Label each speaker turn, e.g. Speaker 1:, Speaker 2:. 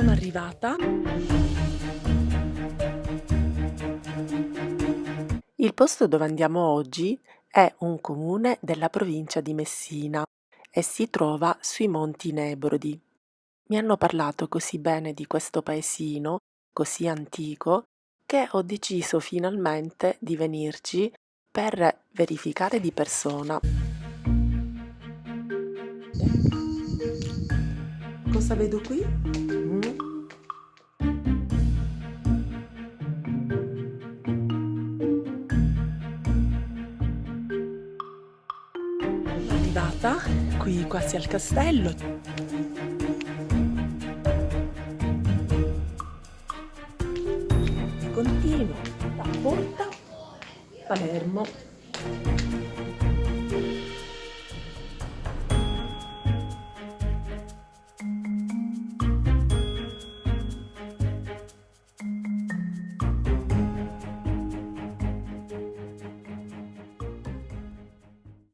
Speaker 1: Sono arrivata. Il posto dove andiamo oggi è un comune della provincia di Messina e si trova sui Monti Nebrodi. Mi hanno parlato così bene di questo paesino, così antico, che ho deciso finalmente di venirci per verificare di persona. Cosa vedo qui? Sono arrivata qui quasi al castello. Continuo da Porta Palermo.